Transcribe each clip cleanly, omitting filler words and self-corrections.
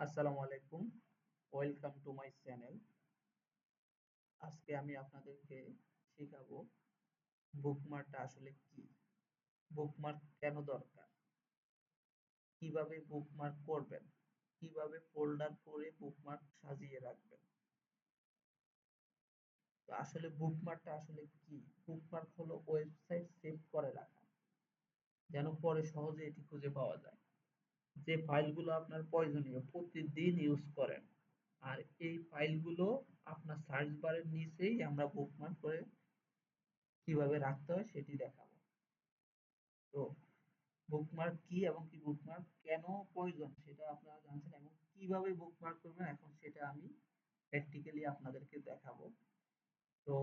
আসসালামু আলাইকুম। Welcome to my channel. আজকে আমি আপনাদেরকে শেখাবো বুকমার্কটা আসলে কি? বুকমার্ক কেন দরকার? কিভাবে বুকমার্ক করবেন? কিভাবে ফোল্ডার করে বুকমার্ক সাজিয়ে রাখবেন? তো আসলে বুকমার্কটা আসলে কি? বুকমার্ক হলো ওয়েবসাইট সেভ করে রাখা, যেন পরে সহজে এটি খুঁজে পাওয়া যায়। যে ফাইলগুলো আপনার প্রয়োজনীয় প্রতিদিন ইউজ করেন, আর এই ফাইলগুলো আপনার সার্চ বারের নিচেই আমরা বুকমার্ক করে কিভাবে রাখতে হয় সেটি দেখাবো। তো বুকমার্ক কি এবং কি বুকমার্ক কেন প্রয়োজন সেটা আপনারা জানছেন, এবং কিভাবে বুকমার্ক করবেন এখন সেটা আমি প্র্যাকটিক্যালি আপনাদেরকে দেখাবো। তো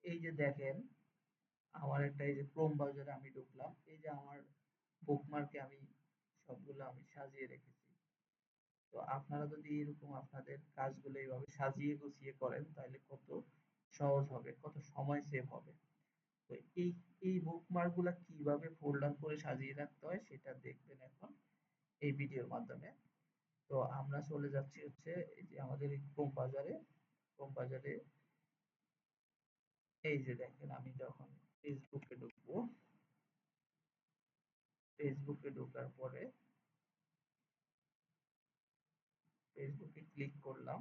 এই যে দেখেন, আমার একটা এই যে ক্রোম ব্রাউজারে আমি ঢুকলাম, এই যে আমার বুকমার্কে আমি সবগুলো আমি সাজিয়ে রেখেছি। তো আপনারা যদি এরকম আপনাদের কাজগুলো এইভাবে সাজিয়ে গুছিয়ে করেন তাহলে কত সহজ হবে, কত সময় সেভ হবে। তো এই এই বুকমার্ক গুলা কিভাবে ফোল্ডার করে সাজিয়ে রাখতে হয় সেটা দেখবেন এখন এই ভিডিওর মাধ্যমে। তো আমরা চলে যাচ্ছি হচ্ছে এই যে আমাদের এই ক্রোম বাজারে এই যে দেখেন, আমি যখন ফেসবুকে ঢুকবো, ফেসবুকে ঢোকার পরে ফেসবুকে ক্লিক করলাম।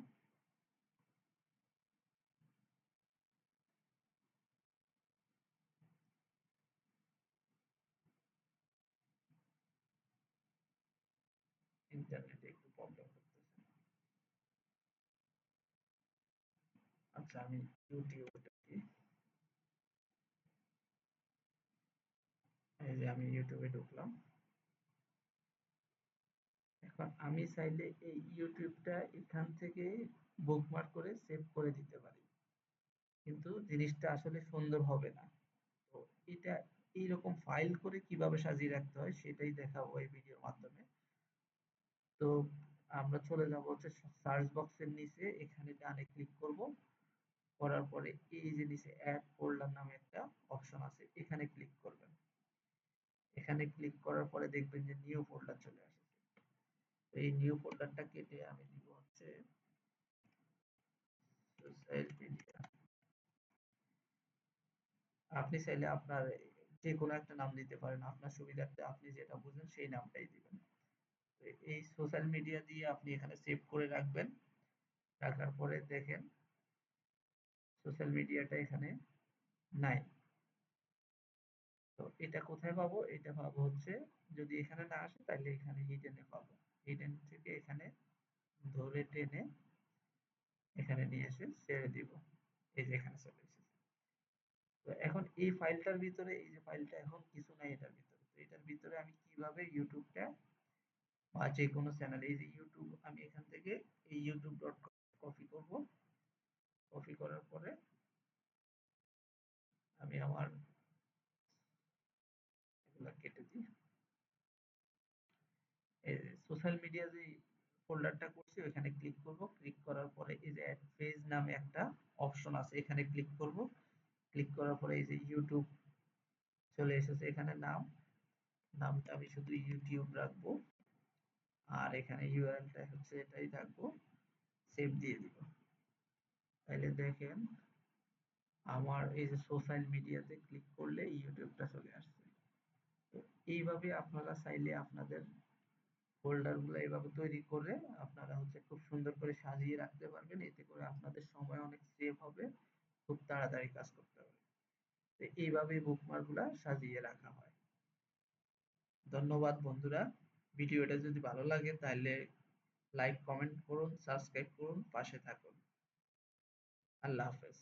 ইন্টারনেটে একটু প্রবলেম করতেছে। আচ্ছা, আমি ইউটিউবে ঢুকি। এই যে আমি ইউটিউবে ঢুকলাম। এখন আমি চাইলে এই ইউটিউবটা এখান থেকে বুকমার্ক করে সেভ করে দিতে পারি, কিন্তু জিনিসটা আসলে সুন্দর হবে না। তো এটা এইরকম ফাইল করে কিভাবে সাজিয়ে রাখতে হয় সেটাই দেখাবো এই ভিডিওর মাধ্যমে। তো আমরা চলে যাব হচ্ছে সার্চ বক্সের নিচে, এখানে ডানে ক্লিক করব। করার পরে এই যে নিচে অ্যাড ফোল্ডার নামে একটা অপশন আছে, এখানে ক্লিক করবেন। এখানে ক্লিক করার পরে দেখবেন যে নিউ ফোল্ডার চলে আসে। এই নিউ ফোল্ডারটা কেটে আমি দিব হচ্ছে সোশ্যাল মিডিয়া। আপনি চাইলে আপনার যে কোনো একটা নাম দিতে পারেন, আপনার সুবিধার্থে আপনি যেটা বুঝেন সেই নামটাই দিবেন। তো এই সোশ্যাল মিডিয়া দিয়ে আপনি এখানে সেভ করে রাখবেন। রাখার পরে দেখেন সোশ্যাল মিডিয়াটা এখানে নাই। তো এটা কোথায় পাবো? এটা পাবো হচ্ছে, যদি এখানে না আসে তাহলে এখানে হিডেনে পাবো। হিডেন থেকে এখানে ধরে টেনে এখানে নিয়ে এসে ছেড়ে দিব। এই যে এখানে চলে এসেছে। তো এখন এই ফাইলটার ভিতরে, এই যে ফাইলটা এখন কিছু নাই এটার ভিতরে। তো এটার ভিতরে আমি কিভাবে ইউটিউবটা বা যে কোনো চ্যানেল, এই যে ইউটিউব, আমি এখান থেকে এই youtube.com কপি করব। কপি করার পরে আমি আমার এগুলা কেটে দিই। এই যে সোশ্যাল মিডিয়া যে ফোল্ডারটা করছি ওখানে ক্লিক করব। ক্লিক করার পরে এই যে অ্যাড পেজ নামে একটা অপশন আছে, এখানে ক্লিক করব। ক্লিক করার পরে এই যে ইউটিউব চলে এসেছে, এখানে নামটা আমি শুধু ইউটিউব রাখবো। আর এখানে ইউআরএলটা হচ্ছে এটাই রাখবো। সেভ দিয়ে দিব। তাহলে দেখেন আমার এই যে সোশ্যাল মিডিয়াতে ক্লিক করলে ইউটিউবটা চলে আসছে। তো এইভাবে আপনারা চাইলে আপনাদের ফোল্ডার গুলো এইভাবে তৈরি করে আপনারা হচ্ছে খুব সুন্দর করে সাজিয়ে রাখতে পারবেন। এতে করে আপনাদের সময় অনেক সেভ হবে, খুব তাড়াতাড়ি কাজ করতে পারবেন। তো এইভাবেই বুকমার্ক গুলা সাজিয়ে রাখা হয়। ধন্যবাদ বন্ধুরা। ভিডিওটা যদি ভালো লাগে তাহলে লাইক কমেন্ট করুন, সাবস্ক্রাইব করুন, পাশে থাকুন। আল্লাহ হাফেজ।